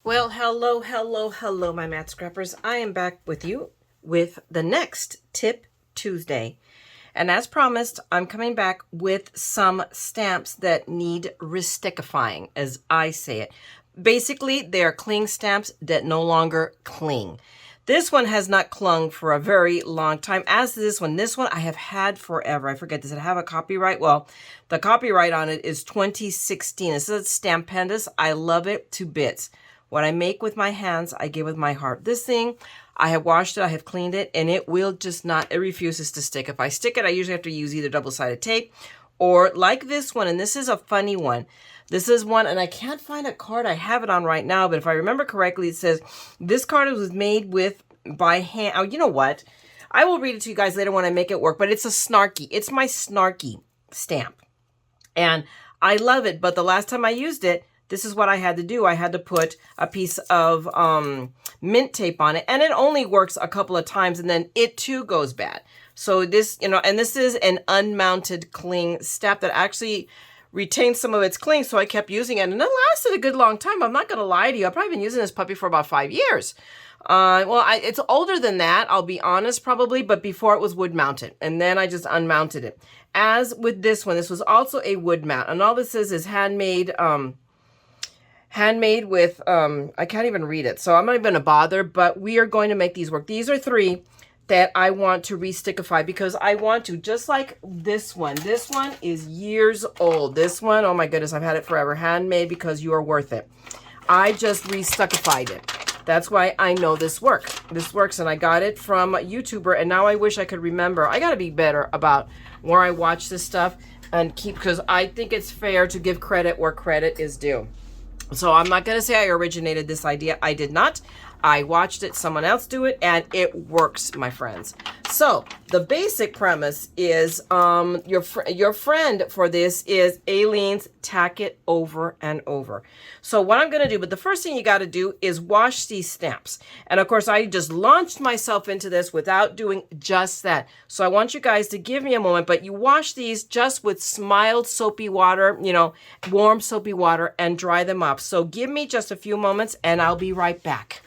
Well, hello, my mat scrappers. I am back with you with the next Tip Tuesday. And as promised, I'm coming back with some stamps that need resticifying, as I say it. Basically, they are cling stamps that no longer cling. This one has not clung for a very long time, as this one. This one I have had forever. I forget, does it have a copyright? Well, the copyright on it is 2016. This is Stampendous. I love it to bits. What I make with my hands, I give with my heart. This thing, I have washed it, I have cleaned it, and it will just not, it refuses to stick. If I stick it, I usually have to use either double-sided tape or like this one, and this is a funny one. This is one, and I can't find a card I have it on right now, but if I remember correctly, it says this card was made by hand. Oh, you know what? I will read it to you guys later when I make it work, but it's a snarky. It's my snarky stamp, and I love it, but the last time I used it, this is what I had to do. I had to put a piece of mint tape on it, and it only works a couple of times, and then it too goes bad. So this, and this is an unmounted cling stamp that actually retains some of its cling, so I kept using it, and it lasted a good long time. I'm not going to lie to you. I've probably been using this puppy for about 5 years. It's older than that, I'll be honest, probably, but before it was wood mounted, and then I just unmounted it. As with this one, this was also a wood mount, and all this is handmade, handmade with, I can't even read it, so I'm not even going to bother, but we are going to make these work. These are 3 that I want to re-stickify because I want to, just like this one. This one is years old. This one, oh my goodness, I've had it forever. Handmade because you are worth it. I just re-stuckified it. That's why I know this works, and I got it from a YouTuber, and now I wish I could remember. I got to be better about where I watch this stuff and because I think it's fair to give credit where credit is due. So I'm not going to say I originated this idea. I did not. I watched it, someone else do it, and it works, my friends. So the basic premise is your friend for this is Aileen's Tack It Over and Over. So what I'm going to do, but the first thing you got to do is wash these stamps. And of course, I just launched myself into this without doing just that. So I want you guys to give me a moment, but you wash these just with mild soapy water, warm soapy water, and dry them up. So give me just a few moments and I'll be right back.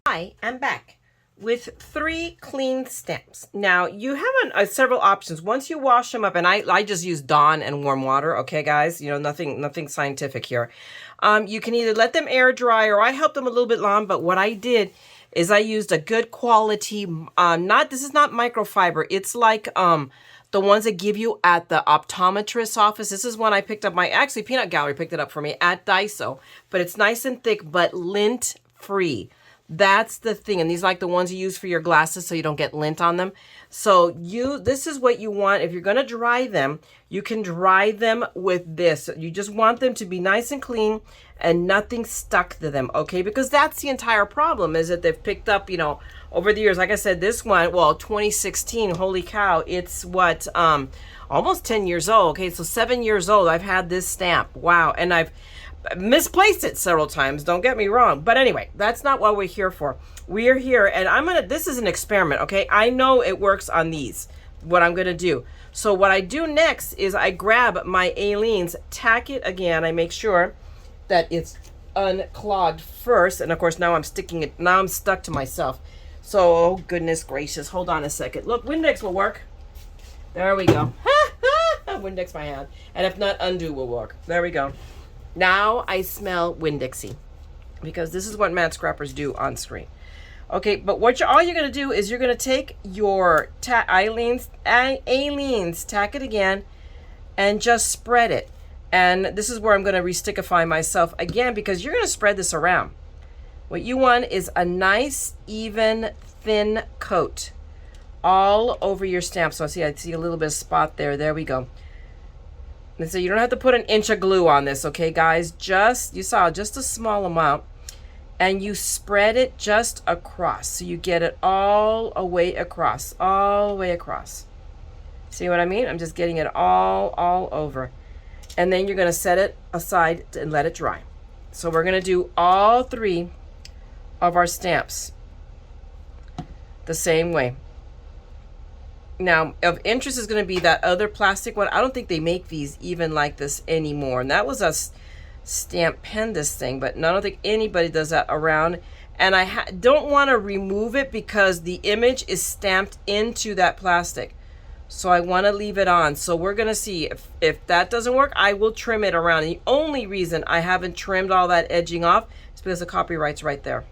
I am back with 3 clean stamps. Now you have several options. Once you wash them up, and I just use Dawn and warm water. Okay, guys, nothing scientific here. You can either let them air dry, or I helped them a little bit long. But what I did is I used a good quality. This is not microfiber. It's like the ones that give you at the optometrist's office. This is one I picked up. Actually, Peanut Gallery picked it up for me at Daiso. But it's nice and thick, but lint free. That's the thing. And these are like the ones you use for your glasses so you don't get lint on them. So this is what you want. If you're going to dry them, you can dry them with this. You just want them to be nice and clean and nothing stuck to them, okay? Because that's the entire problem, is that they've picked up, over the years. Like I said, this one, 2016, holy cow, it's what, almost 10 years old. Okay, so 7 years old, I've had this stamp. Wow, and I've misplaced it several times, don't get me wrong, but anyway, that's not what we're here for. We're here, and this is an experiment, okay? I know it works on these, what I'm gonna do. So what I do next is I grab my Aileen's Tack It again. I make sure that it's unclogged first, and of course now I'm stuck to myself. So, oh goodness gracious, hold on a second. Look, Windex will work. There we go. Windex my hand, and if not, undo will work. There we go. Now I smell Windexy, because this is what mat scrappers do on screen. Okay, but all you're going to do is you're going to take your Aileen's Tack It again and just spread it. And this is where I'm going to re-stickify myself again, because you're going to spread this around. What you want is a nice, even, thin coat all over your stamp. So I see a little bit of spot there. There we go. And so you don't have to put an inch of glue on this, okay, guys? You saw just a small amount. And you spread it just across. So you get it all the way across. See what I mean? I'm just getting it all over. And then you're going to set it aside and let it dry. So we're going to do all 3 of our stamps the same way. Now, of interest is going to be that other plastic one. I don't think they make these even like this anymore. And that was a stamp pen this thing, but I don't think anybody does that around. And I don't want to remove it because the image is stamped into that plastic. So I want to leave it on. So we're going to see if that doesn't work, I will trim it around. And the only reason I haven't trimmed all that edging off is because the copyright's right there.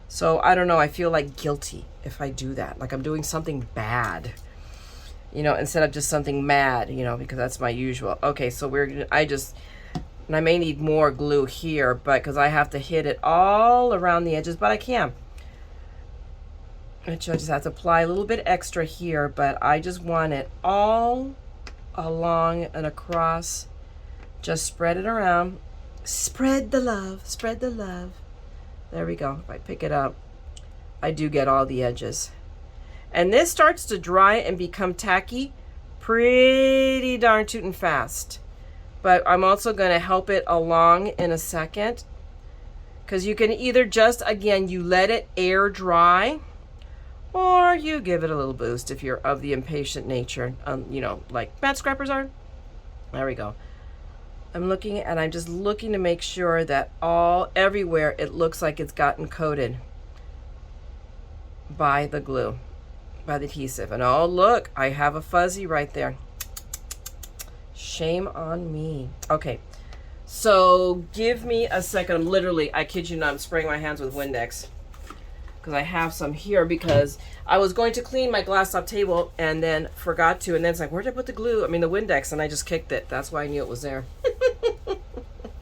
So I don't know, I feel like guilty if I do that. Like I'm doing something bad, you know, instead of just something mad, you know, because that's my usual. Okay, so I may need more glue here, but because I have to hit it all around the edges, but I can. I just have to apply a little bit extra here, but I just want it all along and across. Just spread it around. Spread the love, spread the love. There we go. If I pick it up, I do get all the edges. And this starts to dry and become tacky pretty darn tootin' fast. But I'm also going to help it along in a second. Because you can either just, again, you let it air dry, or you give it a little boost if you're of the impatient nature, you know, like mat scrappers are. There we go. I'm looking and I'm just looking to make sure that everywhere it looks like it's gotten coated by the glue, by the adhesive. And oh, look, I have a fuzzy right there. Shame on me. Okay, so give me a second. I'm literally, I kid you not, I'm spraying my hands with Windex because I have some here because I was going to clean my glass top table and then forgot to, and then it's like, where did I put the glue? I mean the Windex, and I just kicked it. That's why I knew it was there.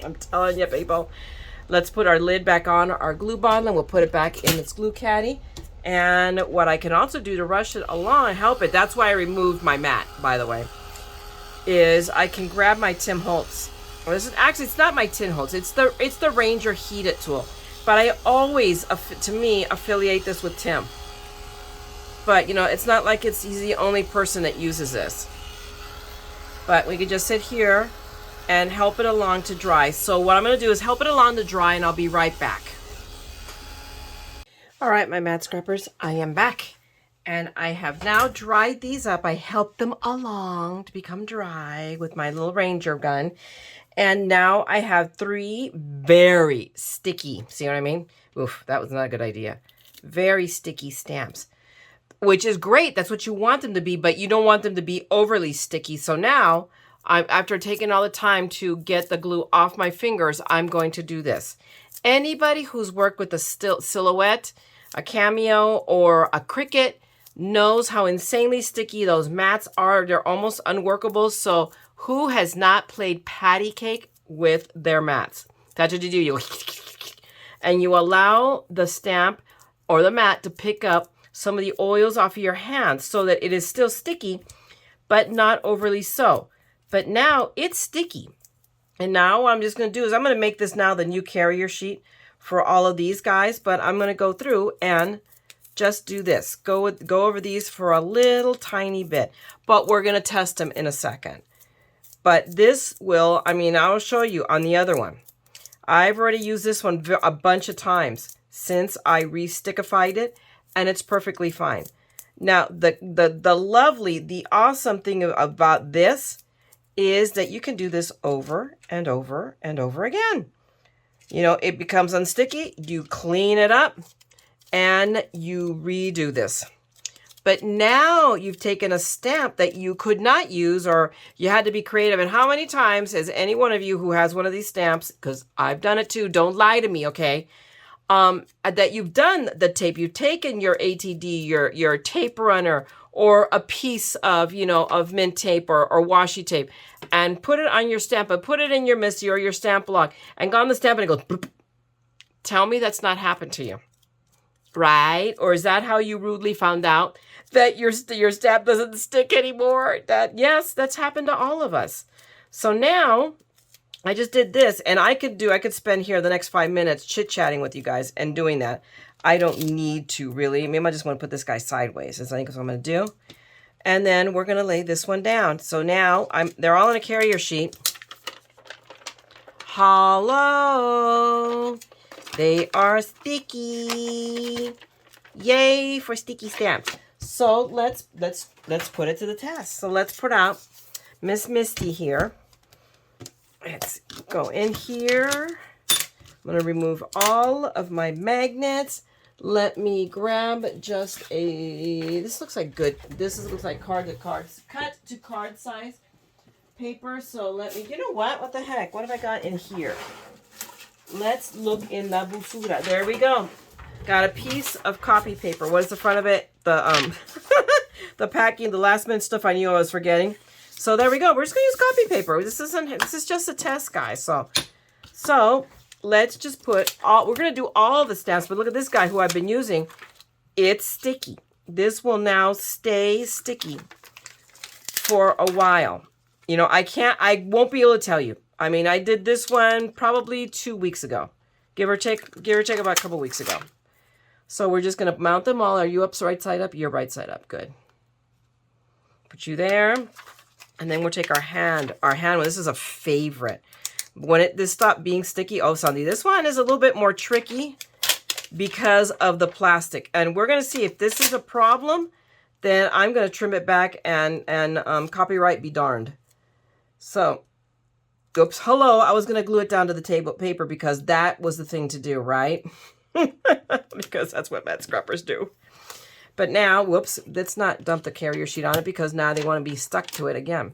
I'm telling you, people. Let's put our lid back on our glue bottle and we'll put it back in its glue caddy. And what I can also do to rush it along and help it, that's why I removed my mat, by the way, is I can grab my Tim Holtz. Well, this is actually, it's not my Tim Holtz, it's the Ranger Heat It tool. But I always, to me, affiliate this with Tim. But, you know, it's not like he's the only person that uses this. But we could just sit here and help it along to dry. So what I'm going to do is help it along to dry, and I'll be right back. All right, my mat scrappers, I am back. And I have now dried these up. I helped them along to become dry with my little Ranger gun. And now I have 3 very sticky, see what I mean? Oof, that was not a good idea. Very sticky stamps, which is great. That's what you want them to be, but you don't want them to be overly sticky. So now, after taking all the time to get the glue off my fingers, I'm going to do this. Anybody who's worked with a silhouette, a cameo, or a Cricut knows how insanely sticky those mats are. They're almost unworkable. So who has not played patty cake with their mats? That's what you do. You and you allow the stamp or the mat to pick up some of the oils off of your hands so that it is still sticky, but not overly so. But now it's sticky. And now what I'm just going to do is I'm going to make this now the new carrier sheet for all of these guys, but I'm going to go through and just do this. Go over these for a little tiny bit, but we're going to test them in a second. But this will, I mean, I'll show you on the other one. I've already used this one a bunch of times since I re-stickified it, and it's perfectly fine. Now, the awesome thing about this is that you can do this over and over and over again. You know, it becomes unsticky, you clean it up, and you redo this. But now you've taken a stamp that you could not use, or you had to be creative. And how many times has any one of you who has one of these stamps, because I've done it too, don't lie to me, okay, that you've done the tape, you've taken your ATD, your tape runner, or a piece of, you know, of mint tape or washi tape, and put it on your stamp, and put it in your Missy or your stamp block, and got on the stamp and it goes, boop. Tell me that's not happened to you, right? Or is that how you rudely found out that your stamp doesn't stick anymore? Yes, that's happened to all of us. So now I just did this, and I could spend here the next 5 minutes chit-chatting with you guys and doing that. I don't need to really. Maybe I just want to put this guy sideways. I think that's what I'm going to do. And then we're going to lay this one down. So now they're all on a carrier sheet. Hello. They are sticky. Yay for sticky stamps. So let's put it to the test. So let's put out Miss Misty here. Let's go in here. I'm going to remove all of my magnets. Let me grab just this looks like good. Looks like cut to card size paper. So let me, you know what the heck? What have I got in here? Let's look in la busura. There we go. Got a piece of copy paper. What is the front of it? The the packing, the last minute stuff I knew I was forgetting. So there we go. We're just gonna use copy paper. This is just a test, guys. So let's just put we're gonna do all the stamps, but look at this guy who I've been using. It's sticky. This will now stay sticky for a while. You know, I won't be able to tell you. I mean, I did this one probably 2 weeks ago. Give or take about a couple weeks ago. So we're just gonna mount them all. Are you up right side up? You're right side up. Good. Put you there. And then we'll take our hand. This is a favorite. When this stopped being sticky, oh, Sandy, this one is a little bit more tricky because of the plastic. And we're going to see if this is a problem, then I'm going to trim it back and copyright be darned. So, oops, hello, I was going to glue it down to the table paper because that was the thing to do, right? Because that's what MaddScrappers do. But now, whoops, let's not dump the carrier sheet on it because now they want to be stuck to it again.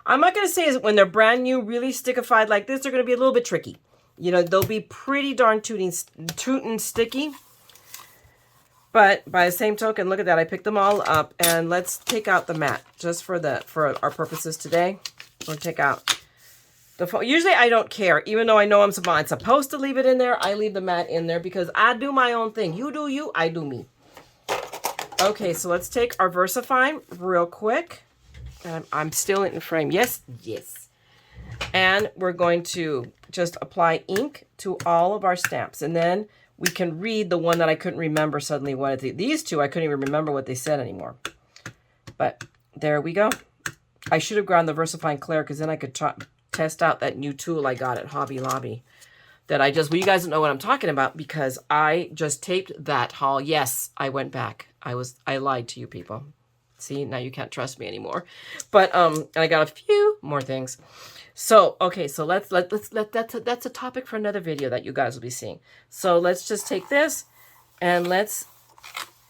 I'm not going to say is when they're brand new, really stickified like this, they're going to be a little bit tricky. You know, they'll be pretty darn tootin' sticky. But by the same token, look at that. I picked them all up. And let's take out the mat just for our purposes today. We'll take out the phone. Usually I don't care. Even though I know I'm supposed to leave it in there, I leave the mat in there because I do my own thing. You do you, I do me. Okay, so let's take our VersaFine real quick. I'm still in frame. Yes, yes. And we're going to just apply ink to all of our stamps. And then we can read the one that I couldn't remember suddenly. These two, I couldn't even remember what they said anymore. But there we go. I should have ground the VersaFine Clear because then I could test out that new tool I got at Hobby Lobby. Well, you guys don't know what I'm talking about because I just taped that haul. Yes, I went back. I lied to you people. See, now you can't trust me anymore. But and I got a few more things. So, okay, so that's a topic for another video that you guys will be seeing. So let's just take this and let's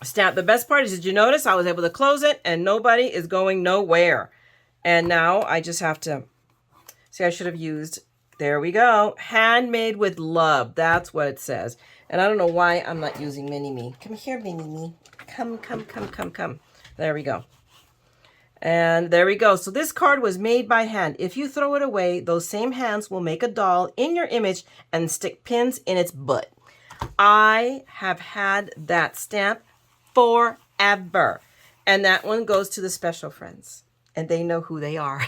stamp. The best part is, did you notice I was able to close it and nobody is going nowhere. And now I just have to, see, I should have used, there we go, handmade with love. That's what it says. And I don't know why I'm not using Mini-Me. Come here, Mini-Me. Come. There we go. And there we go. So this card was made by hand. If you throw it away, those same hands will make a doll in your image and stick pins in its butt. I have had that stamp forever. And that one goes to the special friends. And they know who they are.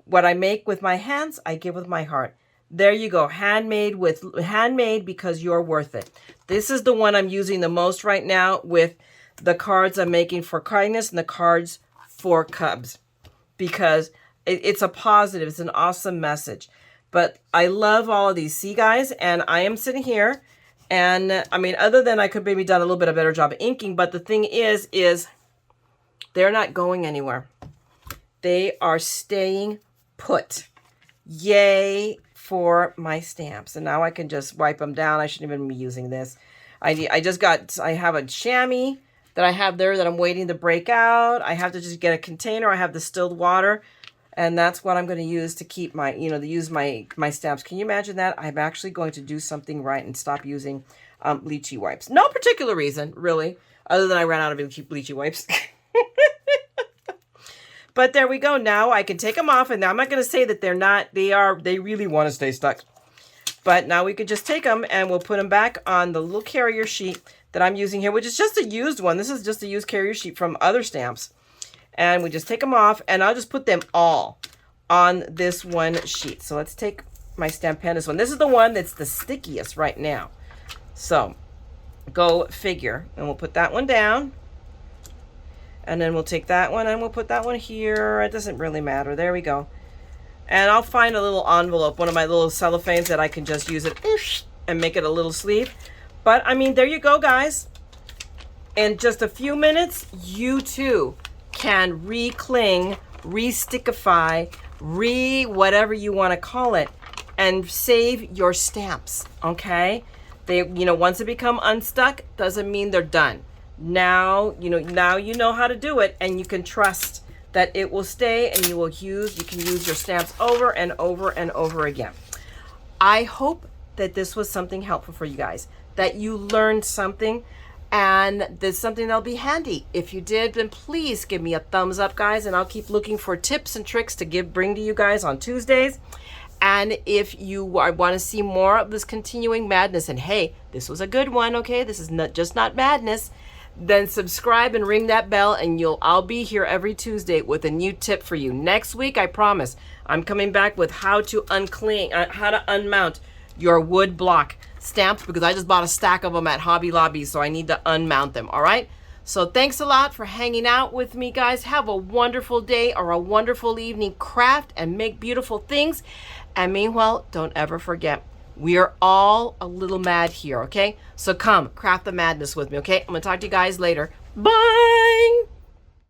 What I make with my hands, I give with my heart. There you go. Handmade because you're worth it. This is the one I'm using the most right now with the cards I'm making for kindness and the cards for Cubs, because it's a positive. It's an awesome message. But I love all of these. See, guys, and I am sitting here, and I mean, other than I could maybe done a little bit of a better job of inking, but the thing is they're not going anywhere. They are staying put. Yay for my stamps. And now I can just wipe them down. I shouldn't even be using this. I have a chamois that I have there that I'm waiting to break out. I have to just get a container. I have distilled water, and that's what I'm going to use to keep my, to use my stamps. Can you imagine that? I'm actually going to do something right and stop using bleachy wipes. No particular reason, really, other than I ran out of bleachy wipes. But there we go. Now I can take them off, and now I'm not going to say that they're not. They really want to stay stuck. But now we could just take them and we'll put them back on the little carrier sheet that I'm using here, which is just a used one. This is just a used carrier sheet from other stamps. And we just take them off, and I'll just put them all on this one sheet. So let's take my stamp pen, this one. This is the one that's the stickiest right now. So go figure. And we'll put that one down. And then we'll take that one and we'll put that one here. It doesn't really matter. There we go. And I'll find a little envelope, one of my little cellophanes that I can just use it and make it a little sleeve. But, I mean, there you go, guys. In just a few minutes, you too can re-cling, re-stickify, whatever you want to call it, and save your stamps, okay? They, you know, once they become unstuck, doesn't mean they're done. Now, you know how to do it, and you can trust that it will stay, and you can use your stamps over and over and over again. I hope that this was something helpful for you guys, that you learned something, and there's something that'll be handy. If you did, then please give me a thumbs up, guys, and I'll keep looking for tips and tricks to bring to you guys on Tuesdays. And if you want to see more of this continuing madness, and hey, this was a good one, okay? This is not madness. Then subscribe and ring that bell, and I'll be here every Tuesday with a new tip for you. Next week, I promise, I'm coming back with how to unmount your wood block stamps, because I just bought a stack of them at Hobby Lobby, so I need to unmount them. All right. So thanks a lot for hanging out with me, guys. Have a wonderful day or a wonderful evening. Craft and make beautiful things. And meanwhile, don't ever forget, we are all a little mad here, okay? So come, craft the madness with me, okay? I'm going to talk to you guys later. Bye!